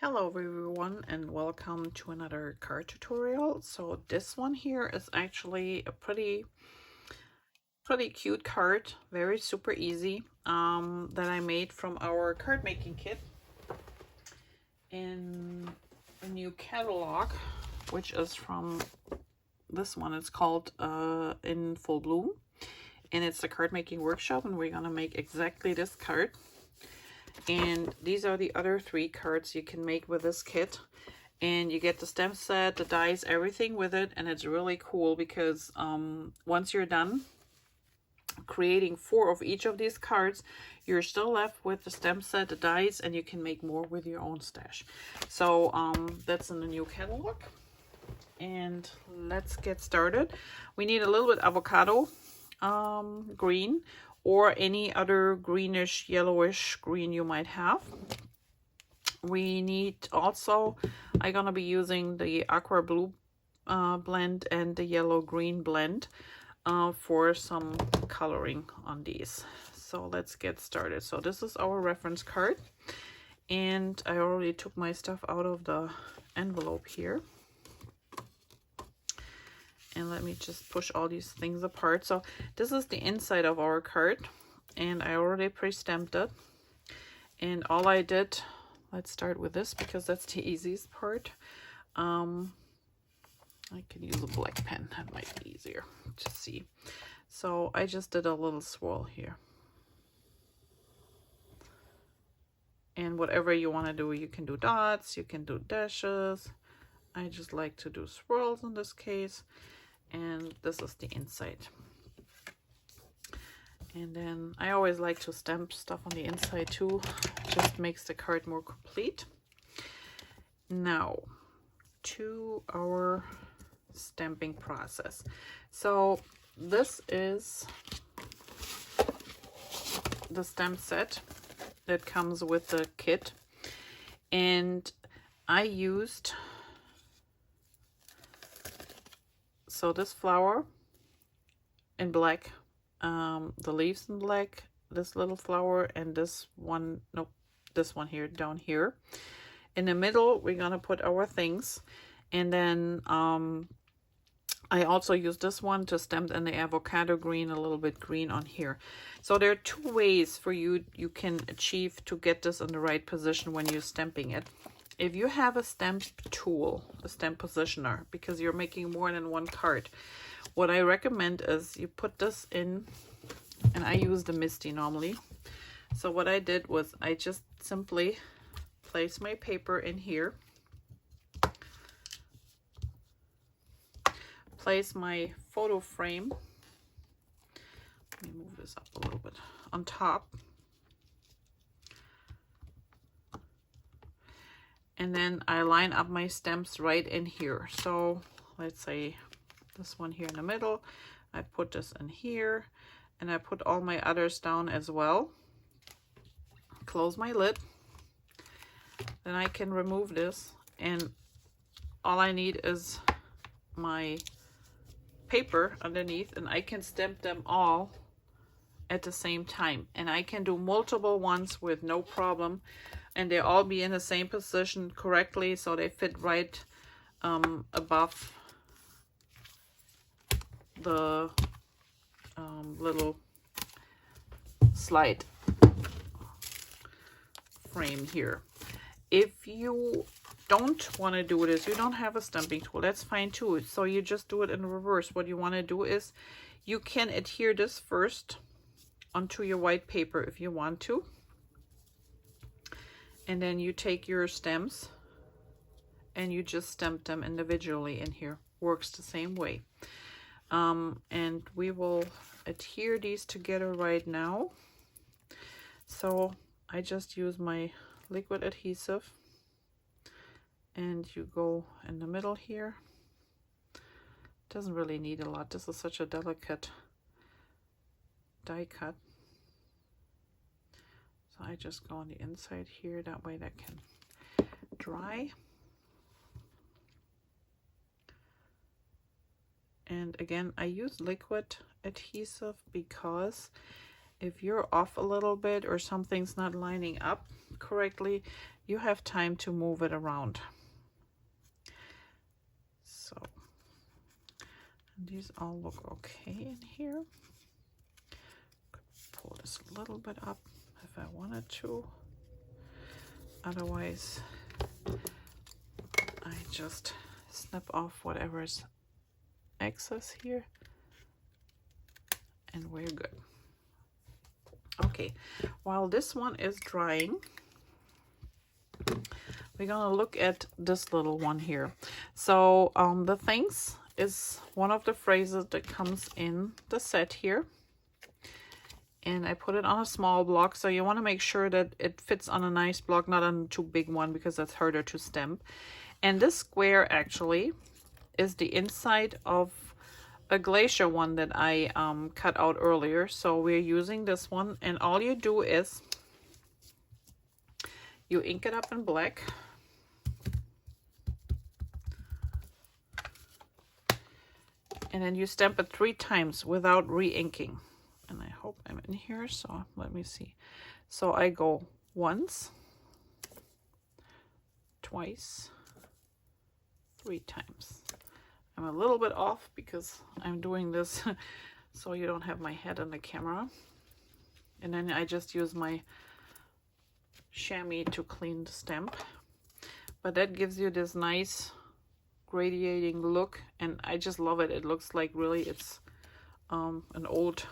Hello everyone and welcome to another card tutorial. So this one here is actually a pretty cute card, very super easy, that I made from our card making kit in a new catalog, which is from this one. It's called In Full Bloom, and it's the card making workshop, and we're gonna make exactly this card. And these are the other 3 cards you can make with this kit, and you get the stamp set, the dies, everything with it. And it's really cool because once you're done creating 4 of each of these cards, you're still left with the stamp set, the dies, and you can make more with your own stash. So that's in the new catalog, and let's get started. We need a little bit avocado green, or any other greenish, yellowish green you might have. We need also, I'm gonna be using the aqua blue blend and the yellow green blend for some coloring on these. So let's get started. So this is our reference card, and I already took my stuff out of the envelope here. And let me just push all these things apart. So this is the inside of our card, and I already pre-stamped it. And all I did, let's start with this because that's the easiest part. I can use a black pen, that might be easier to see. So I just did a little swirl here. And whatever you want to do, you can do dots, you can do dashes. I just like to do swirls in this case. And this is the inside. And then I always like to stamp stuff on the inside too. Just makes the card more complete. Now to our stamping process. So this is the stamp set that comes with the kit, and I used this flower in black, the leaves in black, this little flower, and this one, nope, this one here, down here. In the middle, we're gonna put our things, and then I also use this one to stamp in the avocado green, a little bit green on here. So there are 2 ways for you can achieve to get this in the right position when you're stamping it. If you have a stamp tool, a stamp positioner, because you're making more than 1 card, what I recommend is you put this in, and I use the Misty normally. So what I did was I just simply place my paper in here, place my photo frame, let me move this up a little bit, on top. And then I line up my stamps right in here. So let's say this one here in the middle, I put this in here, and I put all my others down as well. Close my lid. Then I can remove this, and all I need is my paper underneath, and I can stamp them all at the same time. And I can do multiple ones with no problem, and they all be in the same position correctly, so they fit right above the little slide frame here. If you don't want to do this, you don't have a stamping tool, that's fine too. So you just do it in reverse. What you want to do is you can adhere this first onto your white paper if you want to, and then you take your stamps and you just stamp them individually in here. Works the same way. And we will adhere these together right now. So I just use my liquid adhesive, and you go in the middle here. Doesn't really need a lot. This is such a delicate die cut. So I just go on the inside here, that way that can dry. And again, I use liquid adhesive because if you're off a little bit or something's not lining up, correctly, you have time to move it around. So these all look okay in here. Could pull this a little bit up if I wanted to. Otherwise, I just snip off whatever's excess here and we're good. Okay, while this one is drying, we're gonna look at this little one here. So the things is one of the phrases that comes in the set here. And I put it on a small block, so you want to make sure that it fits on a nice block, not on a too big one, because that's harder to stamp. And this square actually is the inside of a glacier one that I cut out earlier. So we're using this one, and all you do is you ink it up in black. And then you stamp it 3 times without re-inking. And I hope I'm in here, so let me see. So I go once, twice, 3 times. I'm a little bit off because I'm doing this so you don't have my head on the camera. And then I just use my chamois to clean the stamp. But that gives you this nice gradiating look, and I just love it. It looks like really it's an old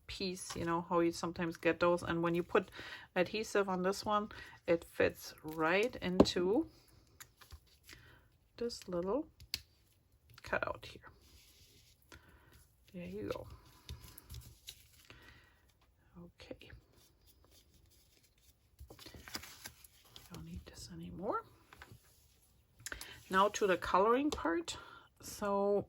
piece, you know how you sometimes get those, and when you put adhesive on this one, it fits right into this little cutout here. There you go. Okay, don't need this anymore. Now to the coloring part. So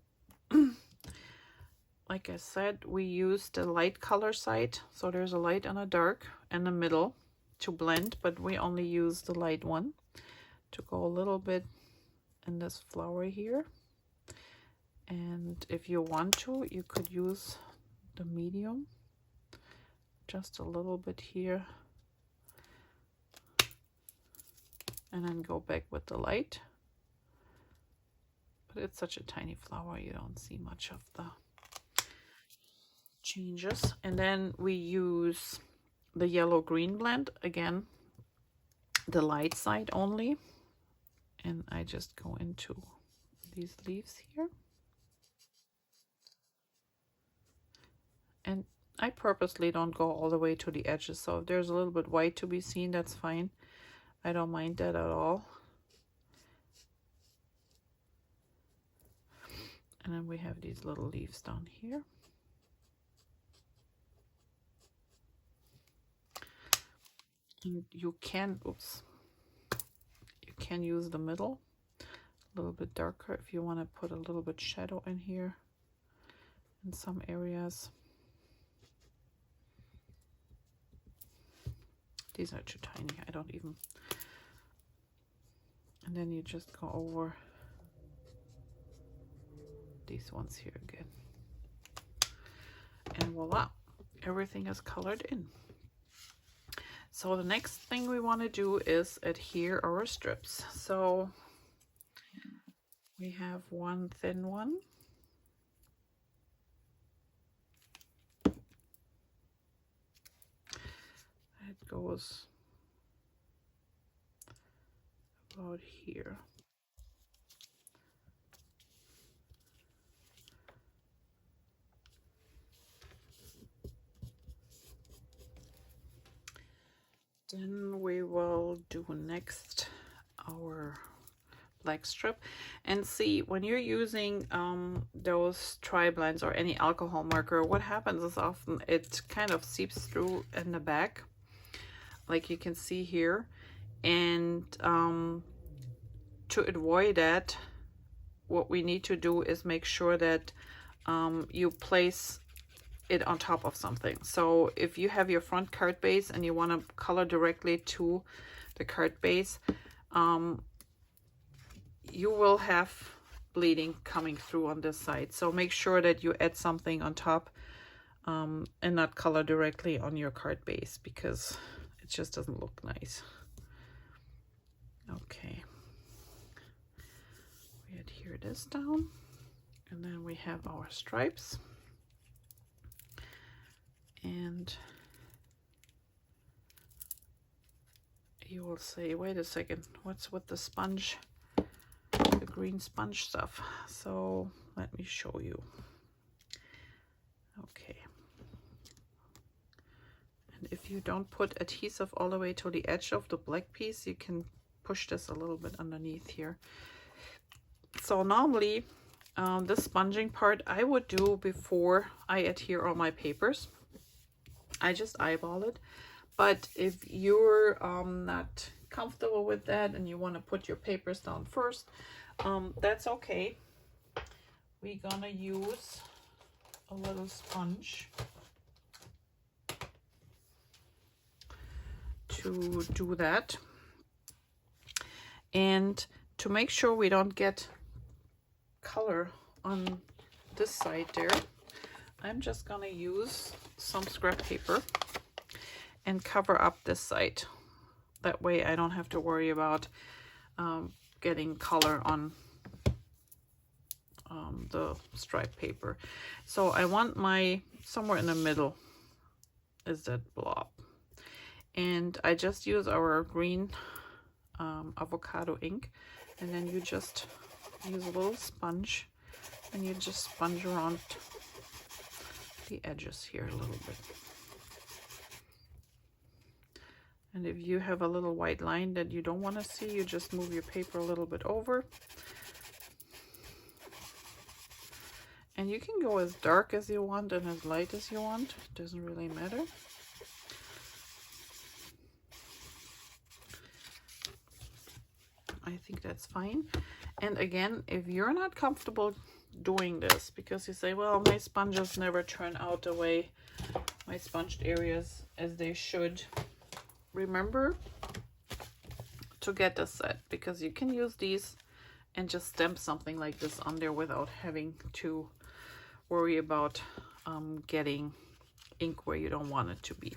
like I said, we use the light color side. So there's a light and a dark in the middle to blend, but we only use the light one to go a little bit in this flower here. And if you want to, you could use the medium, just a little bit here. And then go back with the light. But it's such a tiny flower, you don't see much of the changes. And then we use the yellow green blend again, the light side only, and I just go into these leaves here, and I purposely don't go all the way to the edges, so if there's a little bit white to be seen, that's fine. I don't mind that at all. And then we have these little leaves down here. You can, oops, you can use the middle a little bit darker if you want to put a little bit shadow in here in some areas. These are too tiny, I don't even. And then you just go over these ones here again. And voila, everything is colored in. So the next thing we want to do is adhere our strips. So we have one thin one. It goes about here. Then we will do next our black strip, and see when you're using those tri-blends or any alcohol marker, what happens is often it kind of seeps through in the back, like you can see here. And to avoid that, what we need to do is make sure that you place it on top of something. So if you have your front card base and you want to color directly to the card base, you will have bleeding coming through on this side. So make sure that you add something on top and not color directly on your card base, because it just doesn't look nice. Okay, we adhere this down, and then we have our stripes. And you will say, wait a second, what's with the sponge, the green sponge stuff? So let me show you. Okay. And if you don't put adhesive all the way to the edge of the black piece, you can push this a little bit underneath here. So normally this sponging part I would do before I adhere all my papers. I just eyeball it. But if you're not comfortable with that and you want to put your papers down first, that's okay. We're gonna use a little sponge to do that. And to make sure we don't get color on this side there, I'm just gonna use some scrap paper and cover up this side. That way I don't have to worry about getting color on the striped paper. So I want my, somewhere in the middle is that blob. And I just use our green avocado ink, and then you just use a little sponge and you just sponge around the edges here a little bit. And if you have a little white line that you don't want to see, you just move your paper a little bit over. And you can go as dark as you want and as light as you want. It doesn't really matter. I think that's fine. And again, if you're not comfortable doing this because you say, well, my sponges never turn out the way my sponged areas as they should, remember to get this set, because you can use these and just stamp something like this on there without having to worry about getting ink where you don't want it to be.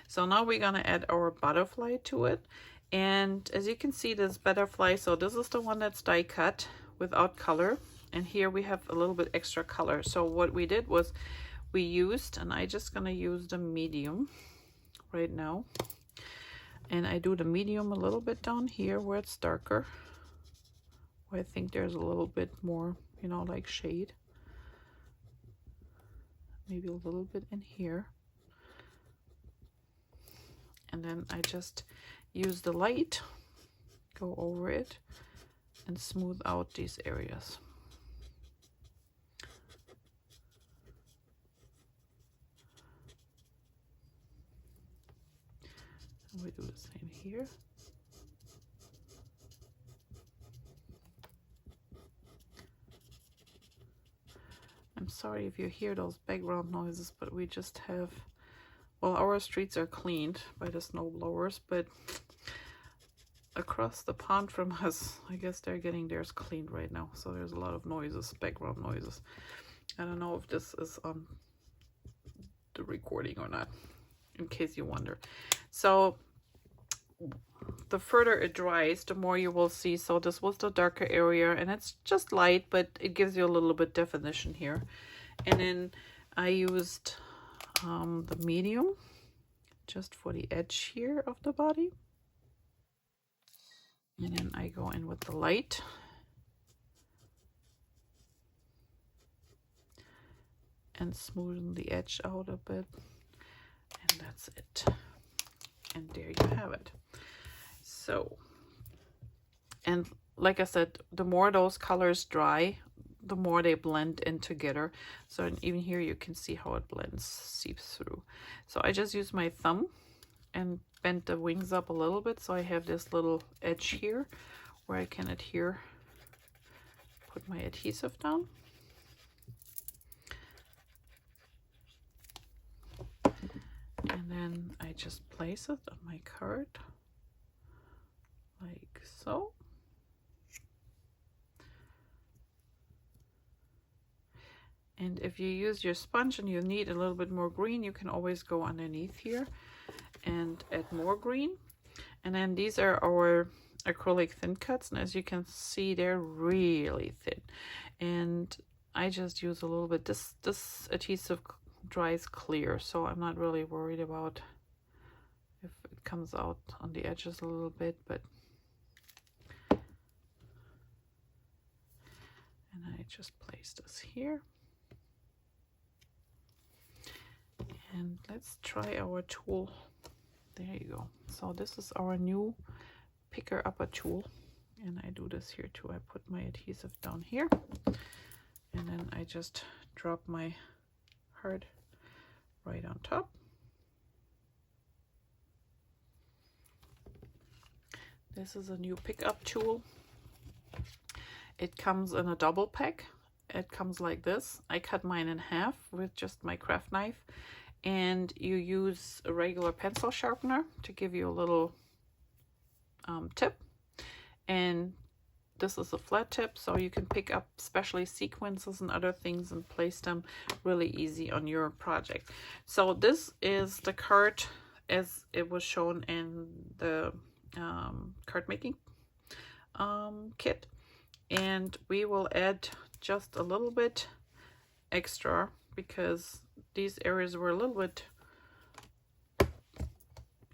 So now we're gonna add our butterfly to it. And as you can see, this butterfly, so this is the one that's die cut without color, and here we have a little bit extra color. So what we did was we used, and I just gonna use the medium right now, and I do the medium a little bit down here where it's darker, where I think there's a little bit more, you know, like shade, maybe a little bit in here. And then I just use the light, go over it, and smooth out these areas. And we do the same here. I'm sorry if you hear those background noises, but we just have, well, our streets are cleaned by the snow blowers, but across the pond from us, I guess they're getting theirs cleaned right now. So there's a lot of noises, background noises. I don't know if this is on the recording or not, in case you wonder. So the further it dries, the more you will see. So this was the darker area, and it's just light, but it gives you a little bit definition here. And then I used the medium just for the edge here of the body, and then I go in with the light and smoothen the edge out a bit, and that's it. And there you have it. So, and like I said, the more those colors dry, the more they blend in together. So even here you can see how it blends, seeps through. So I just use my thumb and bend the wings up a little bit, so I have this little edge here where I can adhere, put my adhesive down. And then I just place it on my card like so. And if you use your sponge and you need a little bit more green, you can always go underneath here and add more green. And then these are our acrylic thin cuts, and as you can see, they're really thin. And I just use a little bit. This adhesive dries clear, so I'm not really worried about if it comes out on the edges a little bit, but and I just place this here. And let's try our tool. There you go. So this is our new picker upper tool, and I do this here too. I put my adhesive down here, and then I just drop my heart right on top. This is a new pick up tool. It comes in a double pack. It comes like this. I cut mine in half with just my craft knife, and you use a regular pencil sharpener to give you a little tip, and this is a flat tip, so you can pick up especially sequences and other things and place them really easy on your project. So this is the card as it was shown in the card making kit, and we will add just a little bit extra because these areas were a little bit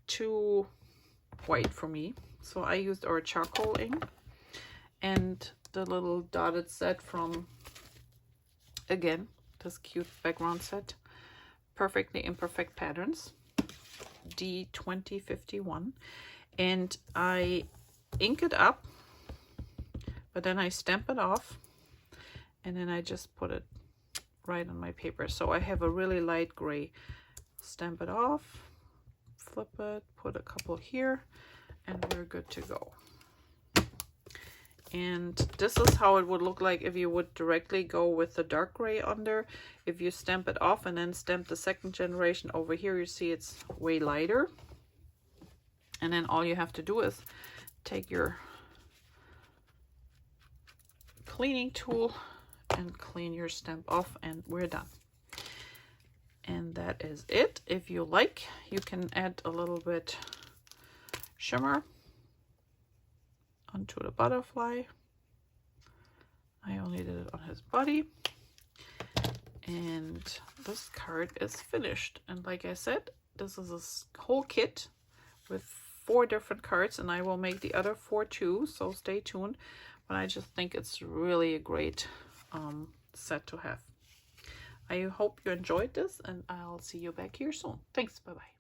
too white for me. So I used our charcoal ink and the little dotted set from, again, this cute background set, Perfectly Imperfect Patterns, D2051. And I ink it up, but then I stamp it off, and then I just put it right on my paper. So I have a really light gray. Stamp it off, flip it, put a couple here, and we're good to go. And this is how it would look like if you would directly go with the dark gray under. If you stamp it off and then stamp the second generation over here, you see it's way lighter. And then all you have to do is take your cleaning tool and clean your stamp off, and we're done. And that is it. If you like, you can add a little bit shimmer onto the butterfly. I only did it on his body, and this card is finished. And like I said, this is a whole kit with 4 different cards, and I will make the other 4 too, so stay tuned. But I just think it's really a great set to have. I hope you enjoyed this, and I'll see you back here soon. Thanks. Bye-bye.